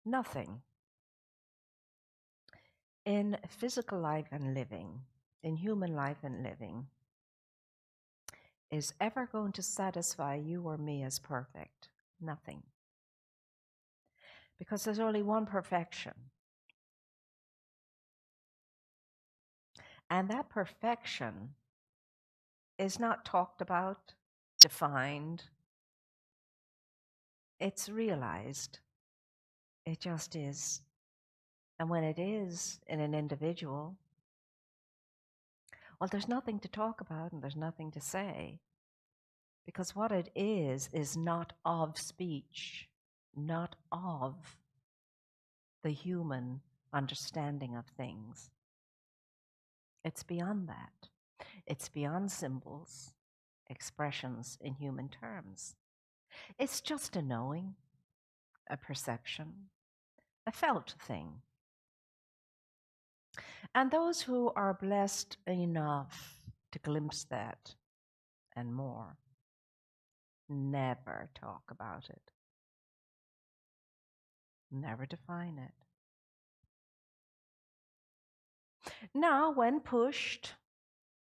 Nothing in physical life and living, in human life and living, is ever going to satisfy you or me as perfect. Nothing. Because there's only one perfection. And that perfection is not talked about, defined. It's realized. It just is. And when it is in an individual, well, there's nothing to talk about and there's nothing to say. Because what it is not of speech, not of the human understanding of things. It's beyond that. It's beyond symbols, expressions in human terms. It's just a knowing, a perception, a felt thing. And those who are blessed enough to glimpse that and more never talk about it, never define it. Now, when pushed,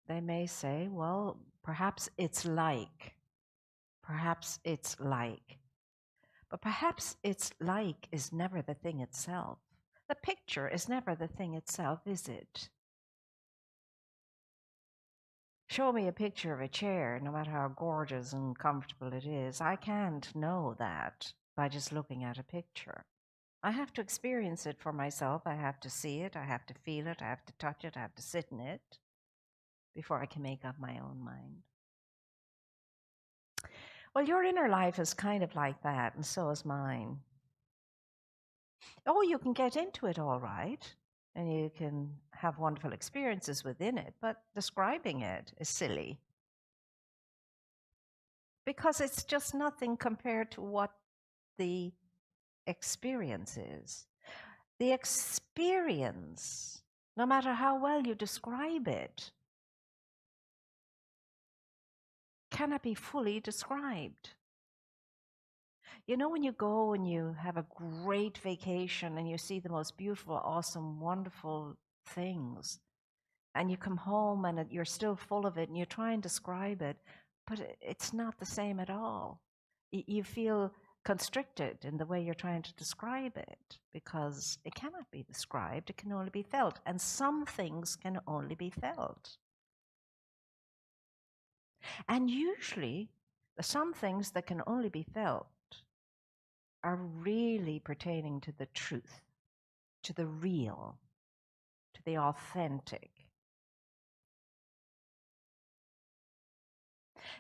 they may say, well, perhaps it's like. But perhaps it's like is never the thing itself. The picture is never the thing itself, is it? Show me a picture of a chair, no matter how gorgeous and comfortable it is. I can't know that by just looking at a picture. I have to experience it for myself. I have to see it. I have to feel it. I have to touch it. I have to sit in it before I can make up my own mind. Well, your inner life is kind of like that, and so is mine. Oh, you can get into it all right, and you can have wonderful experiences within it, but describing it is silly. Because it's just nothing compared to what the experience is. The experience, no matter how well you describe it, cannot be fully described. You know, when you go and you have a great vacation and you see the most beautiful, awesome, wonderful things, and you come home and you're still full of it and you try and describe it, but it's not the same at all. You feel constricted in the way you're trying to describe it because it cannot be described, it can only be felt. And some things can only be felt. And usually, the some things that can only be felt are really pertaining to the truth, to the real, to the authentic.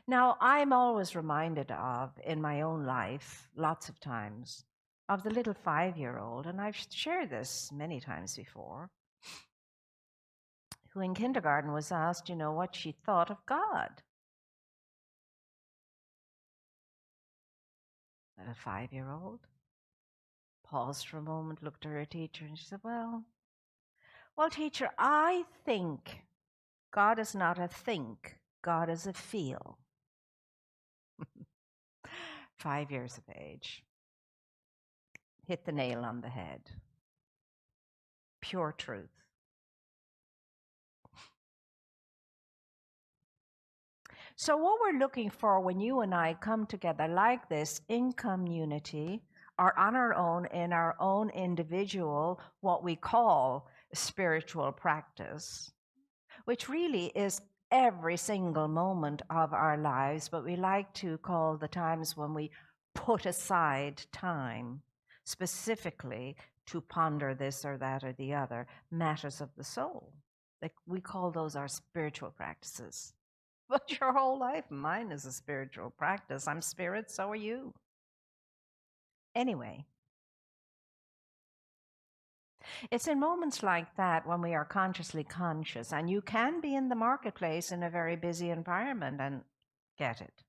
Now, I'm always reminded of, in my own life, lots of times, of the little 5-year-old, and I've shared this many times before, who in kindergarten was asked, what she thought of God. And a 5-year-old paused for a moment, looked at her teacher, and she said, well, teacher, I think God is not a think, God is a feel. 5 years of age. Hit the nail on the head. Pure truth. So what we're looking for when you and I come together like this in community or on our own in our own individual, what we call spiritual practice, which really is every single moment of our lives, but we like to call the times when we put aside time specifically to ponder this or that or the other, matters of the soul. Like we call those our spiritual practices. But your whole life, mine is a spiritual practice. I'm spirit, so are you. Anyway, it's in moments like that when we are consciously conscious, and you can be in the marketplace in a very busy environment and get it.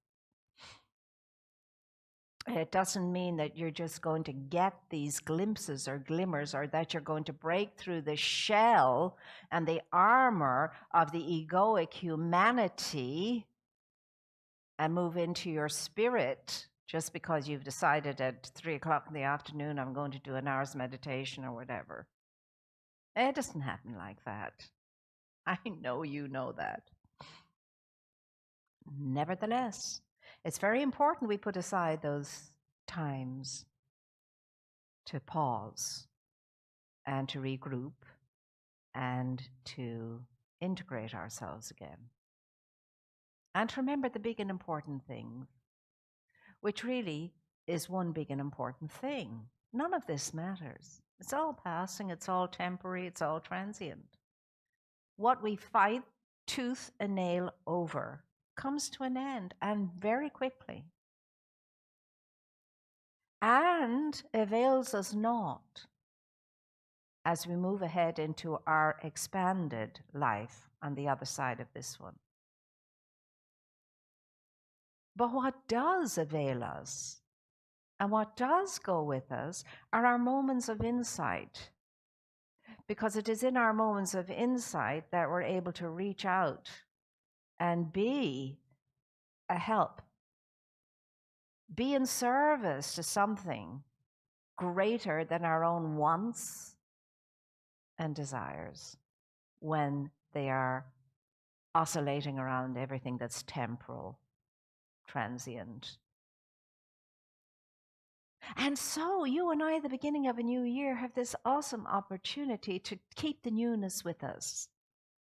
It doesn't mean that you're just going to get these glimpses or glimmers, or that you're going to break through the shell and the armor of the egoic humanity and move into your spirit just because you've decided at 3 o'clock in the afternoon I'm going to do an hour's meditation or whatever. It doesn't happen like that. I know you know that. Nevertheless, it's very important we put aside those times to pause and to regroup and to integrate ourselves again. And to remember the big and important things, which really is one big and important thing. None of this matters. It's all passing, it's all temporary, it's all transient. What we fight tooth and nail over comes to an end, and very quickly, and avails us not as we move ahead into our expanded life on the other side of this one. But what does avail us and what does go with us are our moments of insight, because it is in our moments of insight that we're able to reach out and be a help, be in service to something greater than our own wants and desires when they are oscillating around everything that's temporal, transient. And so you and I, at the beginning of a new year, have this awesome opportunity to keep the newness with us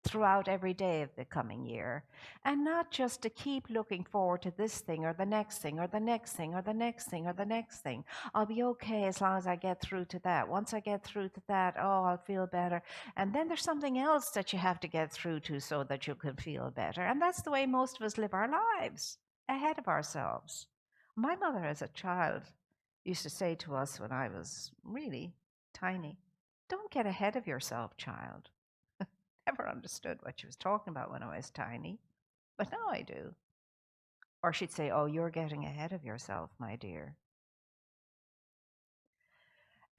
throughout every day of the coming year, and not just to keep looking forward to this thing or the next thing or the next thing or the next thing or the next thing. I'll be okay as long as I get through to that. Once I get through to that, oh, I'll feel better. And then there's something else that you have to get through to so that you can feel better. And that's the way most of us live our lives, ahead of ourselves. My mother as a child used to say to us when I was really tiny, "Don't get ahead of yourself, child." Never understood what she was talking about when I was tiny, but now I do. Or she'd say, "Oh, you're getting ahead of yourself, my dear."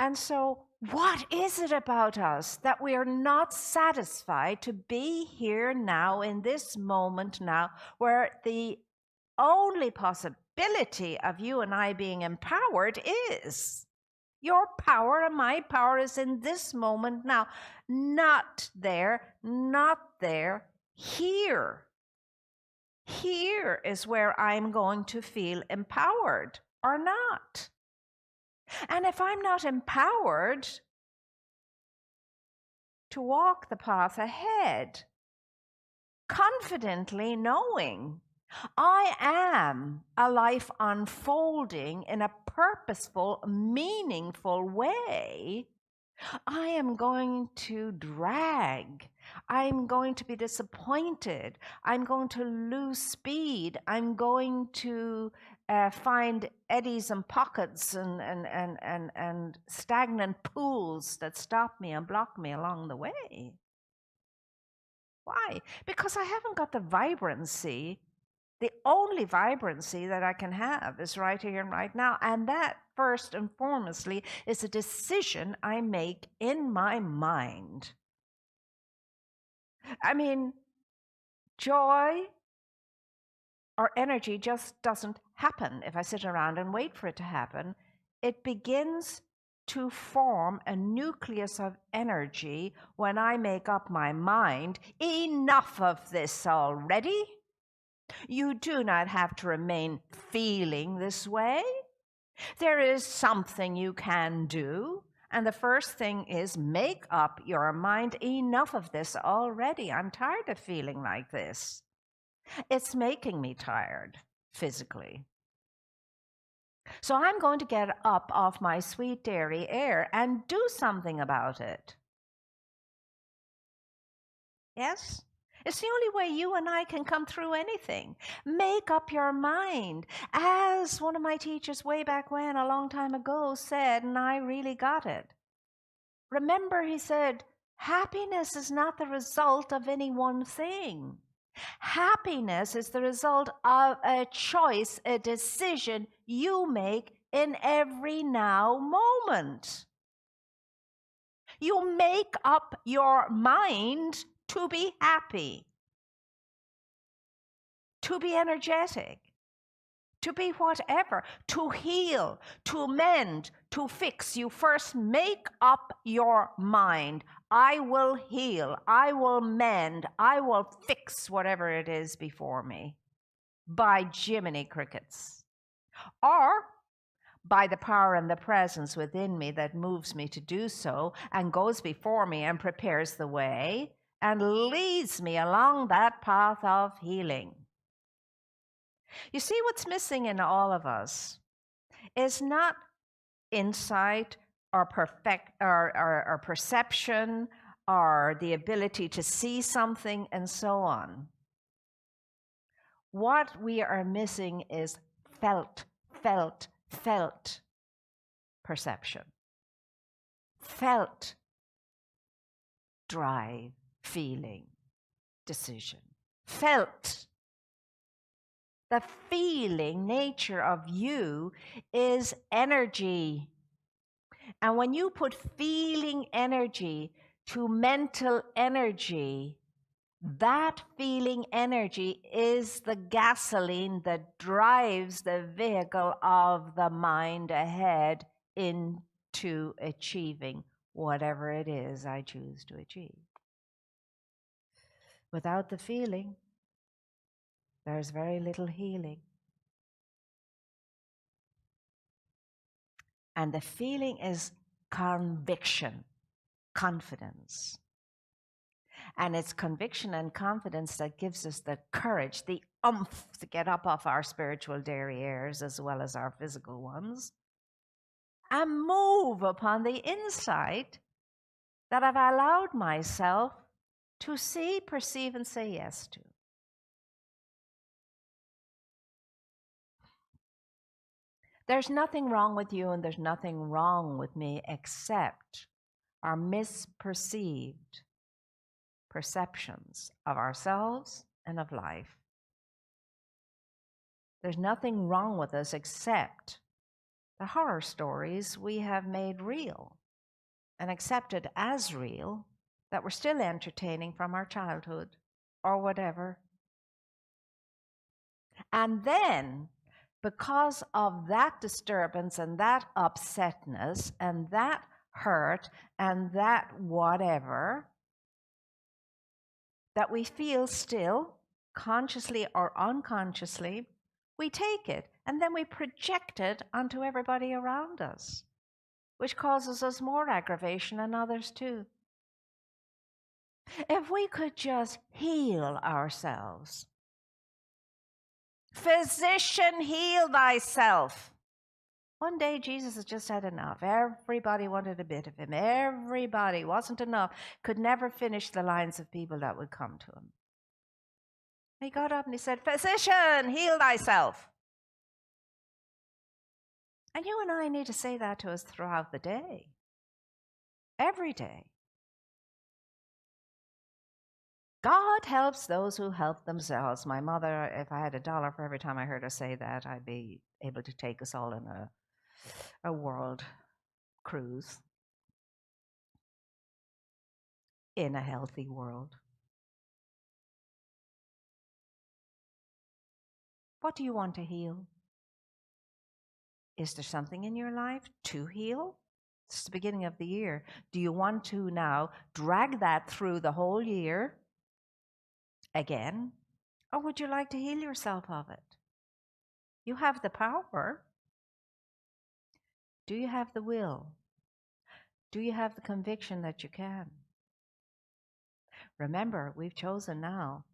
And so, what is it about us that we are not satisfied to be here now in this moment now, where the only possibility of you and I being empowered is your power and my power is in this moment now, not there, not there, here. Here is where I'm going to feel empowered or not. And if I'm not empowered to walk the path ahead, confidently knowing I am a life unfolding in a purposeful, meaningful way, I am going to drag. I'm going to be disappointed. I'm going to lose speed. I'm going to find eddies and pockets and stagnant pools that stop me and block me along the way. Why? Because I haven't got the vibrancy. The only vibrancy that I can have is right here and right now. And that, first and foremostly, is a decision I make in my mind. I mean, joy or energy just doesn't happen if I sit around and wait for it to happen. It begins to form a nucleus of energy when I make up my mind, enough of this already. You do not have to remain feeling this way. There is something you can do. And the first thing is make up your mind, enough of this already. I'm tired of feeling like this. It's making me tired physically. So I'm going to get up off my sweet dairy air and do something about it. Yes? It's the only way you and I can come through anything. Make up your mind. As one of my teachers way back when, a long time ago, said, and I really got it. Remember, he said, happiness is not the result of any one thing. Happiness is the result of a choice, a decision you make in every now moment. You make up your mind to be happy, to be energetic, to be whatever, to heal, to mend, to fix. You first make up your mind. I will heal, I will mend, I will fix whatever it is before me. By Jiminy Crickets. Or by the power and the presence within me that moves me to do so and goes before me and prepares the way and leads me along that path of healing. You see, what's missing in all of us is not insight or perception or the ability to see something and so on. What we are missing is felt perception, felt drive, feeling, decision, felt. The feeling nature of you is energy. And when you put feeling energy to mental energy, that feeling energy is the gasoline that drives the vehicle of the mind ahead into achieving whatever it is I choose to achieve. Without the feeling, there's very little healing. And the feeling is conviction, confidence. And it's conviction and confidence that gives us the courage, the oomph to get up off our spiritual derrieres as well as our physical ones and move upon the insight that I've allowed myself to see, perceive, and say yes to. There's nothing wrong with you and there's nothing wrong with me except our misperceived perceptions of ourselves and of life. There's nothing wrong with us except the horror stories we have made real and accepted as real that we're still entertaining from our childhood or whatever. And then, because of that disturbance and that upsetness and that hurt and that whatever, that we feel still, consciously or unconsciously, we take it and then we project it onto everybody around us, which causes us more aggravation and others too. If we could just heal ourselves. Physician, heal thyself. One day Jesus has just had enough. Everybody wanted a bit of him. Everybody. Wasn't enough. Could never finish the lines of people that would come to him. He got up and he said, Physician, heal thyself. And you and I need to say that to us throughout the day. Every day. God helps those who help themselves. My mother, if I had $1 for every time I heard her say that, I'd be able to take us all on a world cruise in a healthy world. What do you want to heal? Is there something in your life to heal? It's the beginning of the year. Do you want to now drag that through the whole year again? Or would you like to heal yourself of it? You have the power. Do you have the will? Do you have the conviction that you can? Remember, we've chosen now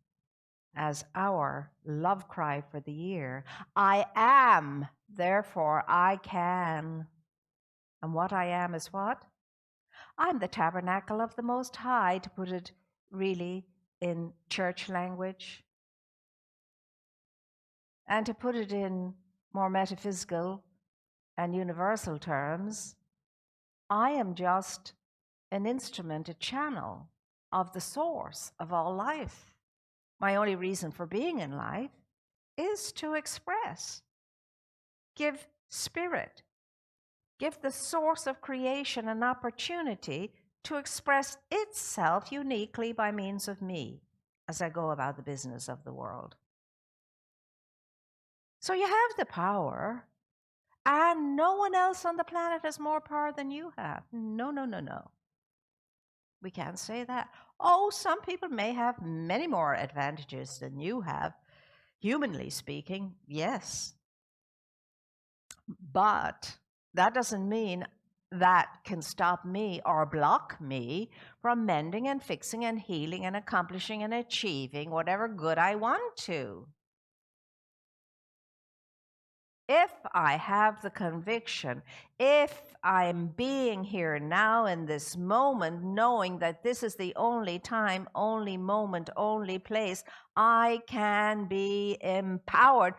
as our love cry for the year, I am, therefore I can. And what I am is what? I'm the tabernacle of the Most High, to put it really in church language. And to put it in more metaphysical and universal terms, I am just an instrument, a channel of the source of all life. My only reason for being in life is to express, give spirit, give the source of creation an opportunity to express itself uniquely by means of me as I go about the business of the world. So you have the power, and no one else on the planet has more power than you have. No, no, no, no. We can't say that. Oh, some people may have many more advantages than you have, humanly speaking, yes. But that doesn't mean that can stop me or block me from mending and fixing and healing and accomplishing and achieving whatever good I want to. If I have the conviction, if I'm being here now in this moment, knowing that this is the only time, only moment, only place, I can be empowered.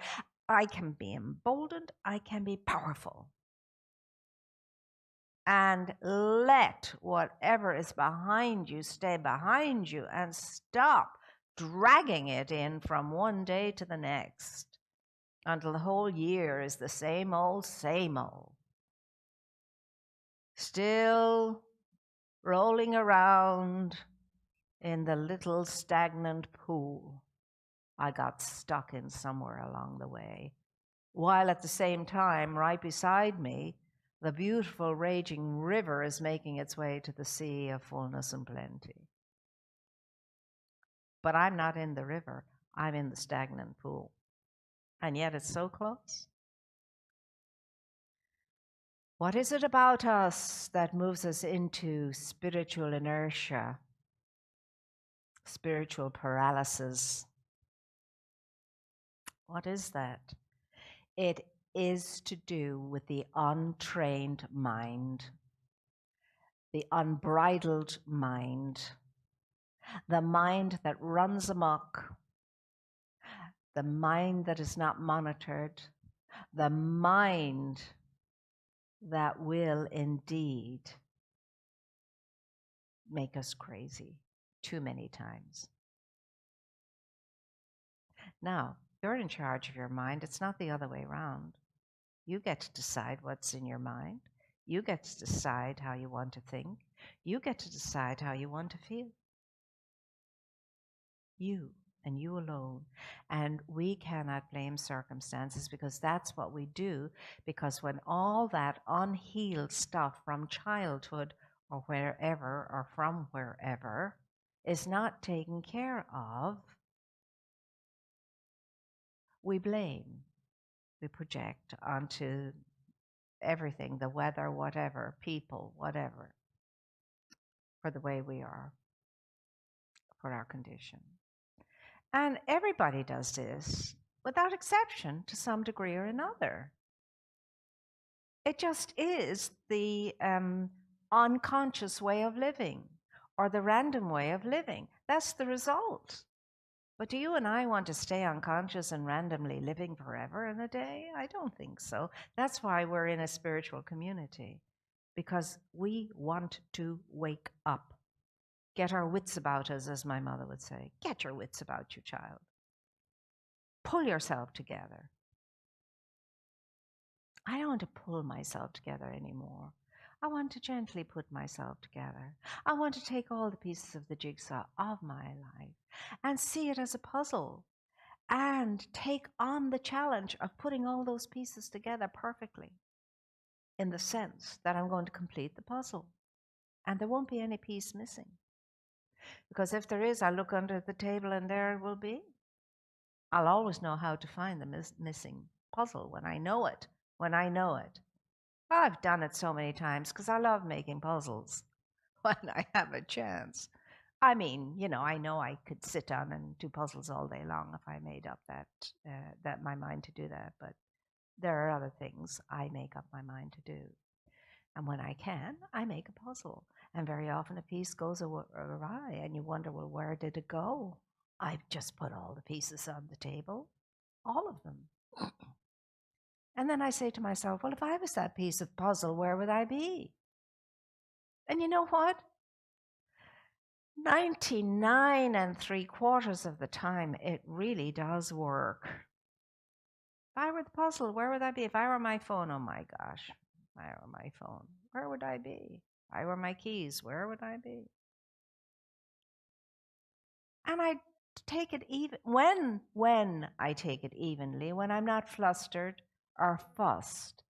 I can be emboldened. I can be powerful. And let whatever is behind you stay behind you and stop dragging it in from one day to the next until the whole year is the same old, same old. Still rolling around in the little stagnant pool I got stuck in somewhere along the way, while at the same time, right beside me, the beautiful raging river is making its way to the sea of fullness and plenty. But I'm not in the river, I'm in the stagnant pool. And yet it's so close. What is it about us that moves us into spiritual inertia, spiritual paralysis? What is that? It is to do with the untrained mind, the unbridled mind, the mind that runs amok, the mind that is not monitored, the mind that will indeed make us crazy too many times. Now, you're in charge of your mind. It's not the other way around. You get to decide what's in your mind. You get to decide how you want to think. You get to decide how you want to feel. You and you alone. And we cannot blame circumstances because that's what we do. Because when all that unhealed stuff from childhood or wherever or from wherever is not taken care of, we blame, we project onto everything, the weather, whatever, people, whatever, for the way we are, for our condition. And everybody does this, without exception, to some degree or another. It just is the unconscious way of living or the random way of living. That's the result. But do you and I want to stay unconscious and randomly living forever in a day? I don't think so. That's why we're in a spiritual community, because we want to wake up. Get our wits about us, as my mother would say. Get your wits about you, child. Pull yourself together. I don't want to pull myself together anymore. I want to gently put myself together. I want to take all the pieces of the jigsaw of my life and see it as a puzzle and take on the challenge of putting all those pieces together perfectly, in the sense that I'm going to complete the puzzle. And there won't be any piece missing. Because if there is, I'll look under the table and there it will be. I'll always know how to find the missing puzzle when I know it. When I know it. I've done it so many times because I love making puzzles when I have a chance. I mean, I know I could sit down and do puzzles all day long if I made up that my mind to do that. But there are other things I make up my mind to do. And when I can, I make a puzzle. And very often a piece goes awry and you wonder, well, where did it go? I've just put all the pieces on the table, all of them. And then I say to myself, well, if I was that piece of puzzle, where would I be? And you know what? 99.75% of the time, it really does work. If I were the puzzle, where would I be? If I were my phone, oh my gosh, if I were my phone, where would I be? If I were my keys, where would I be? And I To take it even, when I take it evenly, when I'm not flustered or fussed,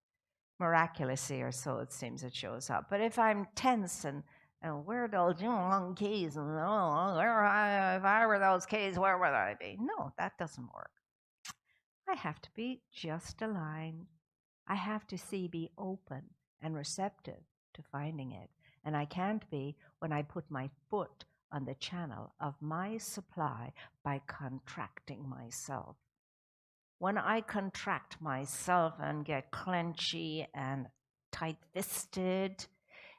miraculously or so it seems it shows up. But if I'm tense and where are those keys? And, if I were those keys, where would I be? No, that doesn't work. I have to be just aligned. I have to be open and receptive to finding it. And I can't be when I put my foot on the channel of my supply by contracting myself. When I contract myself and get clenchy and tight-fisted,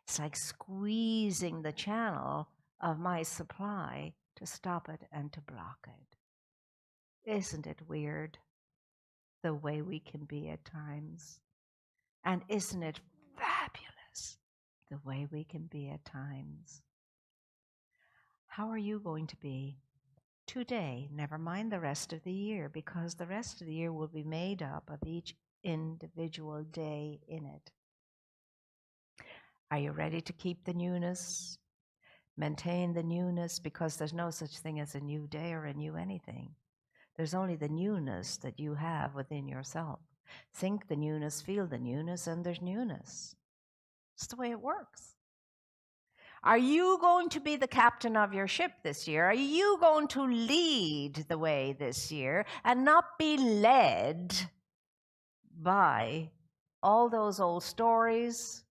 it's like squeezing the channel of my supply to stop it and to block it. Isn't it weird the way we can be at times? And isn't it fabulous the way we can be at times? How are you going to be today? Never mind the rest of the year, because the rest of the year will be made up of each individual day in it. Are you ready to keep the newness? Maintain the newness, because there's no such thing as a new day or a new anything. There's only the newness that you have within yourself. Think the newness, feel the newness, and there's newness. It's the way it works. Are you going to be the captain of your ship this year? Are you going to lead the way this year and not be led by all those old stories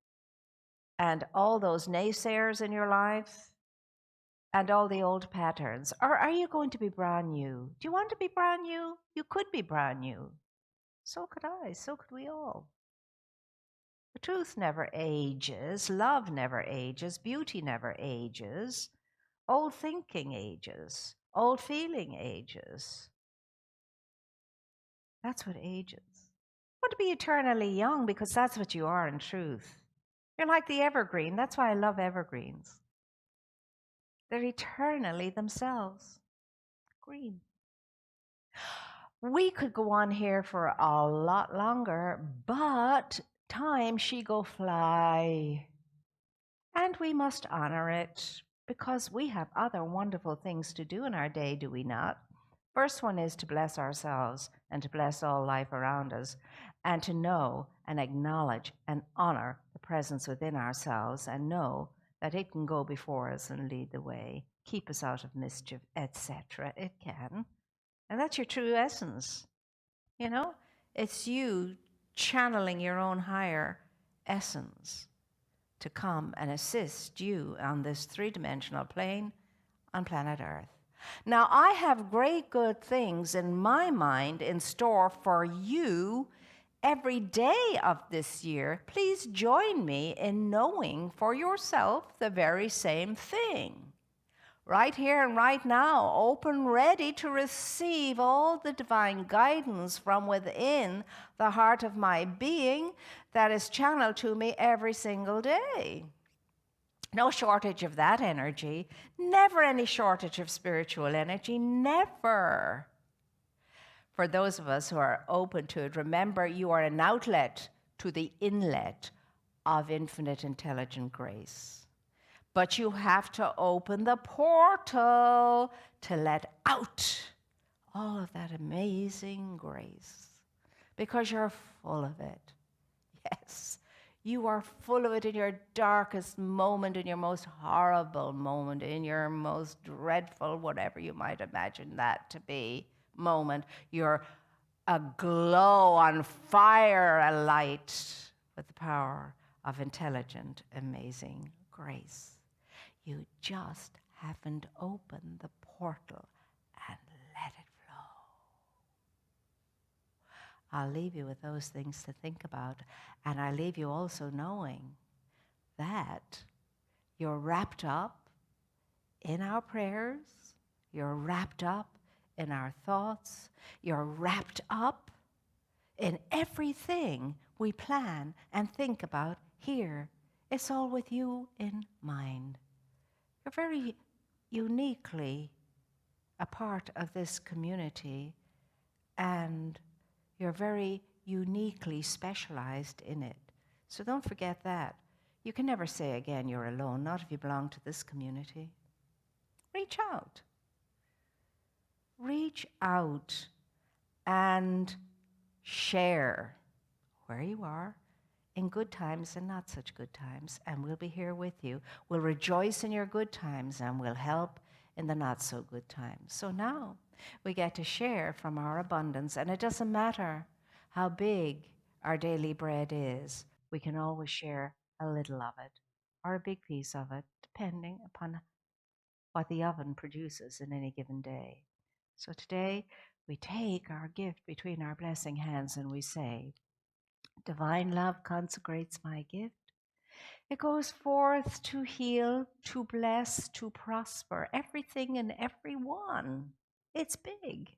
and all those naysayers in your life and all the old patterns? Or are you going to be brand new? Do you want to be brand new? You could be brand new. So could I. So could we all. The truth never ages. Love never ages. Beauty never ages. Old thinking ages. Old feeling ages. That's what ages. You want to be eternally young, because that's what you are in truth. You're like the evergreen. That's why I love evergreens. They're eternally themselves. Green. We could go on here for a lot longer, but time she go fly. And we must honor it, because we have other wonderful things to do in our day, do we not? First one is to bless ourselves and to bless all life around us, and to know and acknowledge and honor the presence within ourselves, and know that it can go before us and lead the way, keep us out of mischief, etc. It can. And that's your true essence. You know, it's you channeling your own higher essence to come and assist you on this three-dimensional plane on planet Earth. Now, I have great good things in my mind in store for you every day of this year. Please join me in knowing for yourself the very same thing. Right here and right now, open, ready to receive all the divine guidance from within the heart of my being that is channeled to me every single day. No shortage of that energy, never any shortage of spiritual energy, never. For those of us who are open to it, remember you are an outlet to the inlet of infinite intelligent grace. But you have to open the portal to let out all of that amazing grace, because you're full of it. Yes, you are full of it in your darkest moment, in your most horrible moment, in your most dreadful, whatever you might imagine that to be, moment. You're aglow, on fire, alight with the power of intelligent, amazing grace. You just haven't opened the portal and let it flow. I'll leave you with those things to think about, and I leave you also knowing that you're wrapped up in our prayers, you're wrapped up in our thoughts, you're wrapped up in everything we plan and think about here. It's all with you in mind. You're very uniquely a part of this community, and you're very uniquely specialized in it. So don't forget that. You can never say again you're alone, not if you belong to this community. Reach out. reach out and share where you are in good times and not such good times, and we'll be here with you. We'll rejoice in your good times and we'll help in the not so good times. So now we get to share from our abundance, and it doesn't matter how big our daily bread is, we can always share a little of it or a big piece of it, depending upon what the oven produces in any given day. So today we take our gift between our blessing hands and we say, Divine love consecrates my gift. It goes forth to heal, to bless, to prosper everything and everyone. It's big.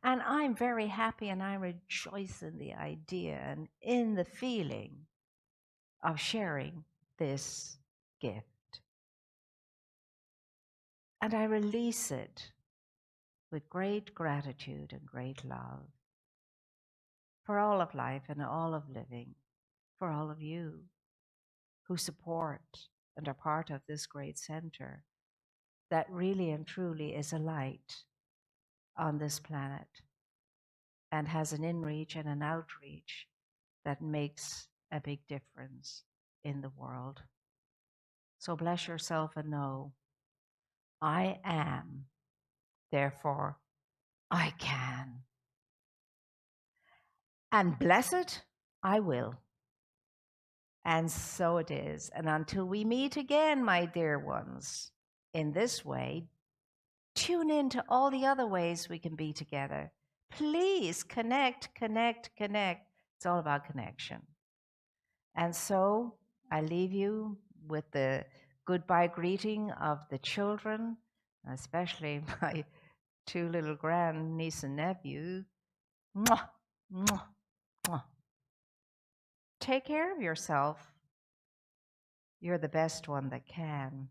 And I'm very happy and I rejoice in the idea and in the feeling of sharing this gift. And I release it with great gratitude and great love for all of life and all of living, for all of you who support and are part of this great center that really and truly is a light on this planet and has an inreach and an outreach that makes a big difference in the world. So bless yourself and know, I am, therefore I can. And bless it, I will. And so it is. And until we meet again, my dear ones, in this way, tune in to all the other ways we can be together. Please connect, connect, connect. It's all about connection. And so I leave you with the goodbye greeting of the children, especially my two little grand niece and nephew. Mwah, mwah, mwah. Take care of yourself. You're the best one that can.